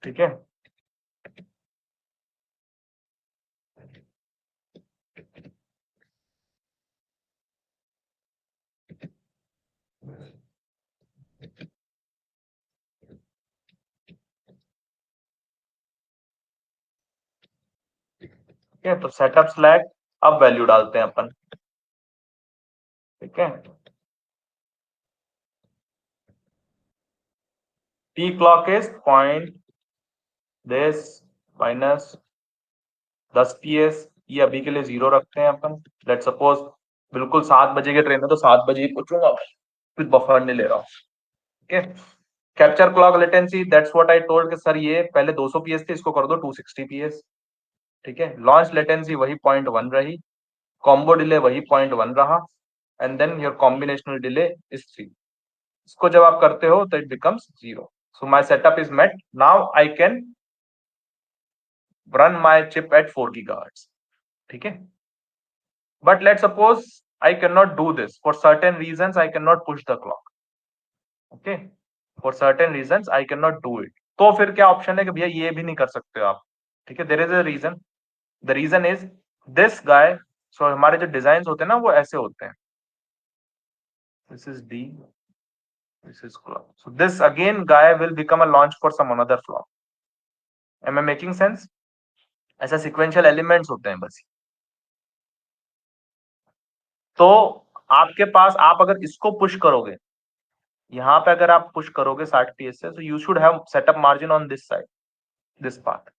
ठीक है? ठीक है, तो सेटअप स्लैग, अब वैल्यू डालते हैं अपन, ठीक है? T clock is point this minus 10 PS, ये अभी के लिए 0 रखते हैं अपन। लेट सपोज बिल्कुल 7 बजे के ट्रेन है तो 7 बजे ही पूछूंगा, कुछ बफर नहीं ले रहा हूँ, ठीक है? Capture clock latency, that's what I told कि सर ये पहले 200 पीएस थे, इसको कर दो 260 पीएस, ठीक है? लॉन्च लेटेंसी वही 0.1 रही, कॉम्बो डिले वही 0.1 रहा, and then your combinational delay is 3। इसको जब आप करते हो तो it becomes 0। So my setup is met, now I can run my chip at 4 gigahertz, ठीक है? But let's suppose I cannot do this for certain reasons, I cannot push the clock, okay? For certain reasons I cannot do it, तो फिर क्या option है कि भैया ये भी नहीं कर सकते हो आप, ठीक है? There is a reason, the reason is this guy. So हमारे जो डिजाइन होते हैं ना वो ऐसे होते हैं, this is D, this is clock, so this again guy will become a launch for some another flop. Am I making sense? ऐसा सिक्वेंशियल एलिमेंट्स होते हैं बस। तो आपके पास, आप अगर इसको पुश करोगे, यहाँ पे अगर आप पुश करोगे 60 पीएस से, so you should have setup margin on this side, this path,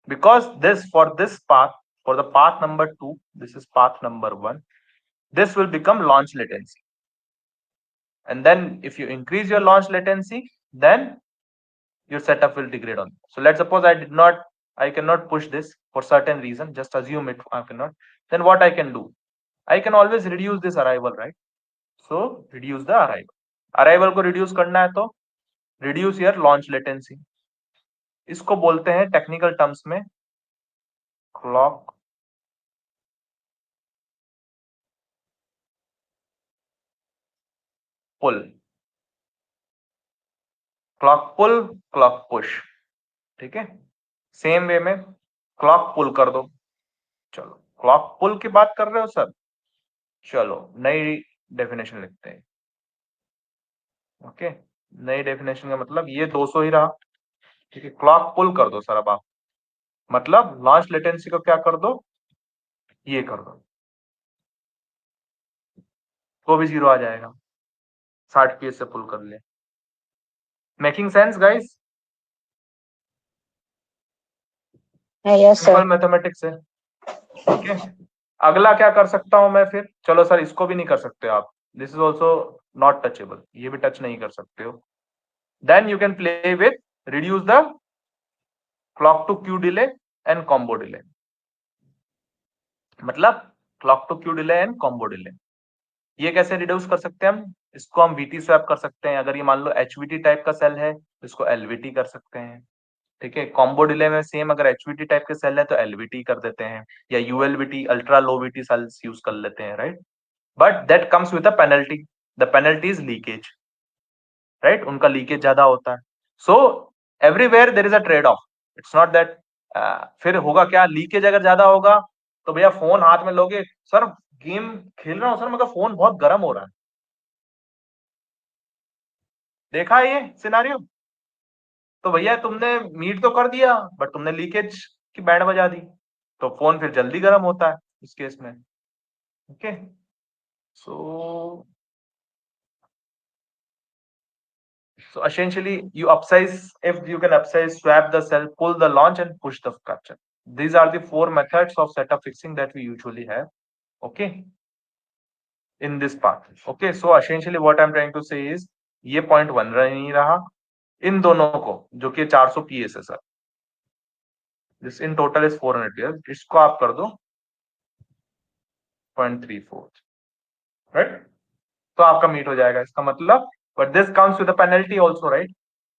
because this for this path For the path number 2, this is path number 1. This will become launch latency. And then if you increase your launch latency, then your setup will degrade on. So let's suppose I cannot push this for certain reason. Just assume it I cannot. Then what I can do? I can always reduce this arrival, right? So reduce the arrival. Arrival को reduce करना है तो reduce your launch latency. इसको बोलते हैं technical terms में clock पुल. Clock पुल, clock push. ठीक है. सेम वे में क्लॉक पुल कर दो. चलो क्लॉक पुल की बात कर रहे हो सर. चलो नई डेफिनेशन लिखते हैं. ओके, नई डेफिनेशन का मतलब ये 200 ही रहा. ठीक है. क्लॉक पुल कर दो सर. अब आप मतलब लॉन्च लेटेंसी को क्या कर दो, ये कर दो, तो भी 0 आ जाएगा. 60 पीएस से पुल कर ले. Making sense guys? Yes, simple sir. Mathematics है. ठीक है. अगला क्या कर सकता हूं मैं फिर? चलो सर इसको भी नहीं कर सकते आप. This is also not touchable. ये भी टच नहीं कर सकते हो. Then you can play with reduce the clock to Q delay and combo delay. मतलब clock to Q delay and combo delay. ये कैसे रिड्यूस कर सकते हैं हम? इसको हम वीटी स्वैप कर सकते हैं. अगर ये मान लो एचवीटी टाइप का सेल है तो इसको एलवीटी कर सकते हैं. ठीक है. कॉम्बो डिले में सेम, अगर एचवीटी टाइप के सेल है तो एलवीटी कर देते हैं, या ULVT ultra low VT cells use कर लेते हैं. Right. But that comes with a penalty. The penalty is leakage. Right. उनका लीकेज ज्यादा होता है. So everywhere there is a trade off. It's not that. फिर होगा क्या? लीकेज अगर ज्यादा होगा तो भैया फोन हाथ में लोगे, सर गेम खेल रहा हूँ सर मगर फोन बहुत गर्म हो रहा है. देखा है ये सिनारियो? तो भैया तुमने मीट तो कर दिया बट तुमने लीकेज की बैंड बजा दी, तो फोन फिर जल्दी गर्म होता है इस केस में. Okay. So essentially you upsize, if you can upsize, swap the cell, pull the launch and push the capture. These are the 4 methods of setup fixing that we usually have. Okay, in this part. Okay, so essentially what I'm trying to say is ये point 1 नहीं रहा. इन दोनों को जो कि 400 PS है sir, this in total is 400 PS, इसको आप कर दो 0.34. राइट. तो आपका मीट हो जाएगा. इसका मतलब, but this comes with a penalty also. Right.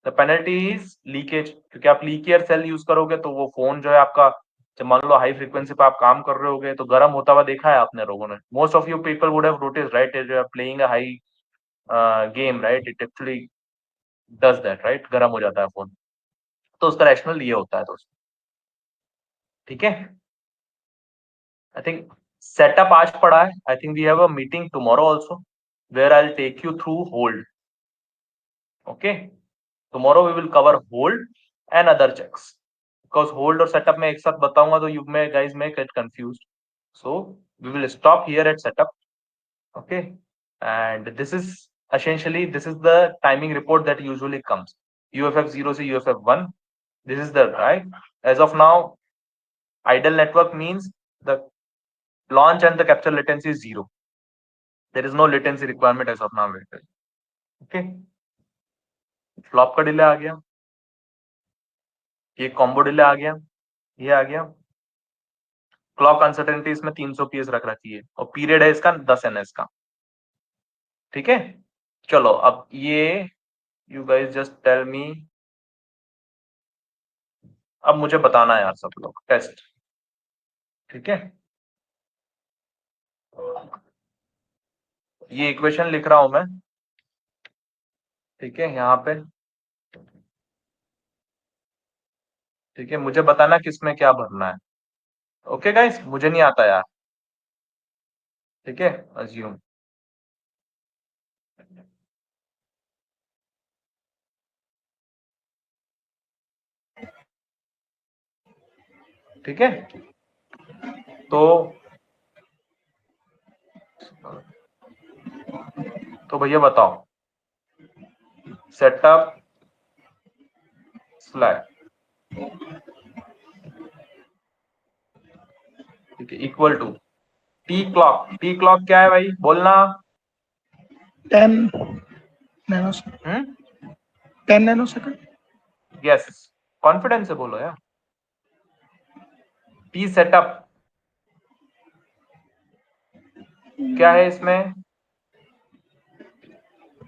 The penalty is leakage. क्योंकि आप लीकियर सेल यूज करोगे तो वो फोन जो है आपका, जब मान लो हाई फ्रीक्वेंसी पे आप काम कर रहे होगे तो गर्म होता हुआ देखा है आपने लोगों ने. Most of you people would have notice, right, if you are playing a high game, right, it actually does that. Right. गर्म हो जाता है फोन. तो उसका रैशनल ये होता है दोस्तों. ठीक है. आई थिंक सेटअप आज पढ़ा है. I think we have a meeting tomorrow also where I will take you through hold. Okay. Tomorrow we will cover hold and other checks, because hold और setup में एक साथ बताऊंगा तो you may guys may get confused. So we will stop here at setup. Okay. And this is essentially, this is the timing report that usually comes. UFF0 से UFF1. This is the right. As of now, idle network means the launch and the capture latency is 0. There is no latency requirement as of now. Okay. Flop का delay आ गया, ये combo delay आ गया, ये आ गया. Clock uncertainty इसमें 300 PS रख रखी है और पीरियड है इसका 10 एनएस का. ठीक है. चलो अब ये you guys just tell me. अब मुझे बताना है यार सब लोग टेस्ट. ठीक है. ये इक्वेशन लिख रहा हूं मैं. ठीक है. यहाँ पे ठीक है. मुझे बताना किसमें क्या भरना है. ओके गाइस, मुझे नहीं आता यार. ठीक है. अज्यूम. ठीक है. तो भैया बताओ, सेटअप स्लैक ठीक है, इक्वल टू टी क्लॉक क्या है भाई, बोलना। 10 nanosecond. 10 nanosecond. यस, कॉन्फिडेंस से बोलो यार। टी सेटअप क्या है इसमें,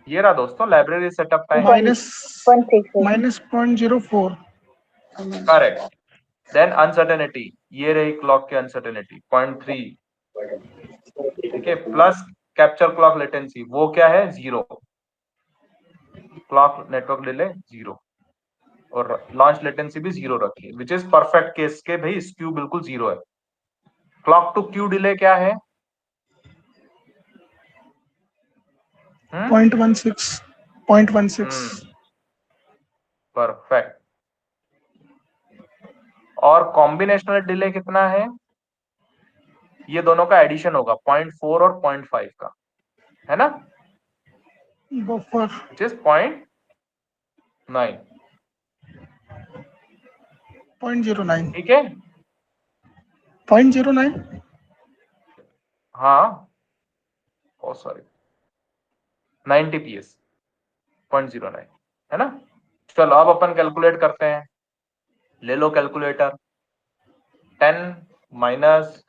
ये रहा दोस्तों library setup time. minus 0.04. Correct. Then uncertainty, ये रही क्लॉक की अनसर्टेनिटी 0.3, ठीक है, प्लस कैप्चर क्लॉक लेटेंसी, वो क्या है 0, क्लॉक नेटवर्क डिले 0, और लॉन्च लेटेंसी भी 0 रखी है, विच इज परफेक्ट केस के भाई स्क्यू बिल्कुल 0 है। क्लॉक टू क्यू डिले क्या है, 0.16. 0.16. परफेक्ट। और कॉम्बिनेशनल डिले कितना है, ये दोनों का एडिशन होगा 0.4 और 0.5 का, है ना, Buffer. Which is 0.9, 0.09. ठीक है। 0.09. हाँ, ओ सॉरी, 90 PS 0.09, है ना। चलो अब अपन कैलकुलेट करते हैं, ले लो calculator. 10 minus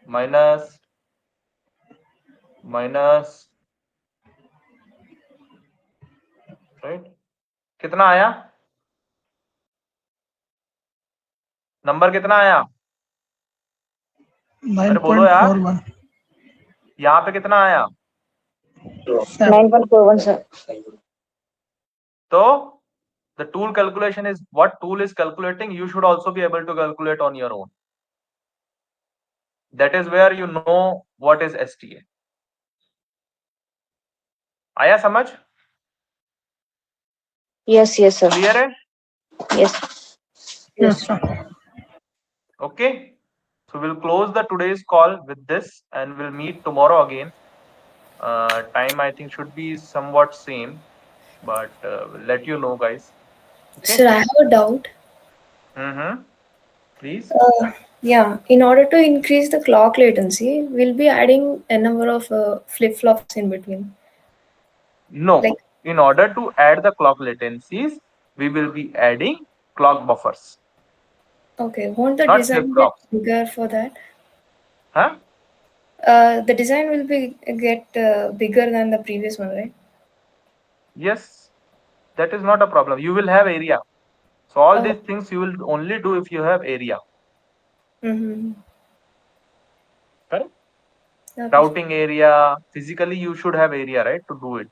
minus minus, right, कितना आया, नंबर कितना आया, अरे बोलो यार, 9.41. यहाँ पे कितना आया, 9.41, sir. तो the tool calculation is what tool is calculating, you should also be able to calculate on your own. That is where you know what is STA. आया समझ, Yes, sir. क्लियर है, Yes. Yes, sir. okay. So we'll close the today's call with this and we'll meet tomorrow again. Time I think should be somewhat same, but we'll let you know, guys. Okay. Sir, I have a doubt. Please. Yeah, in order to increase the clock latency, we'll be adding a number of flip-flops in between. No, Like, in order to add the clock latencies, we will be adding clock buffers, okay, won't the not design get flip-flops. bigger for that? Huh? The design will be get bigger than the previous one, right? Yes, that is not a problem. You will have area. So all Oh. these things you will only do if you have area. Mm-hmm. Correct? Okay. Routing area, physically you should have area, right, to do it.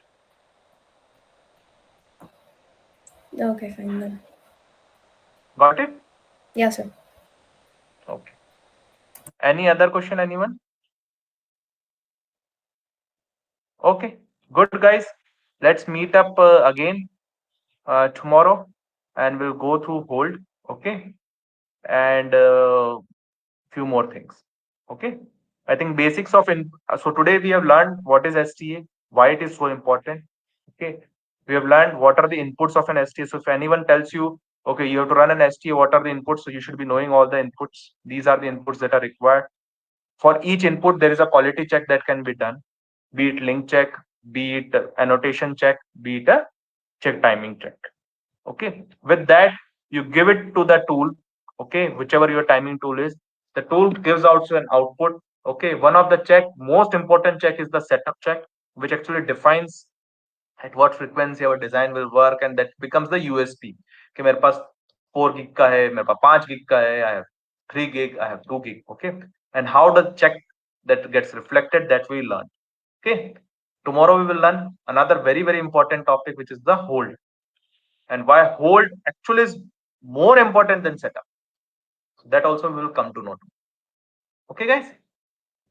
Okay, fine then. Got it? Yeah, sir. Okay. Any other question, anyone? Okay, good guys. Let's meet up again tomorrow and we'll go through hold. Okay. And few more things. Okay. I think basics of so today we have learned what is STA, why it is so important. Okay. We have learned what are the inputs of an STA. So if anyone tells you, okay, you have to run an STA, what are the inputs? So you should be knowing all the inputs. These are the inputs that are required. For each input, there is a quality check that can be done, be it link check, be it annotation check, be it a check timing check. Okay. With that, you give it to the tool. Okay. Whichever your timing tool is, the tool gives out an output. Okay. One of the check, most important check is the setup check, which actually defines at what frequency our design will work, and that becomes the USP. कि मेरे पास 4 gig का है, मेरे पास 5 gig का है, I have 3 gig, I have 2 gig. Okay. And how the check that gets reflected, that we learn. Okay. Tomorrow we will learn another very, very important topic, which is the hold. And why hold actually is more important than setup. So that also we will come to know. Okay, guys?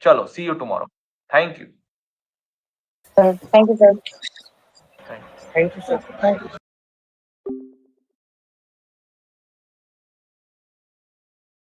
Chalo, see you tomorrow. Thank you. Thank you, sir. Thank you. Thank you, sir. Thank you.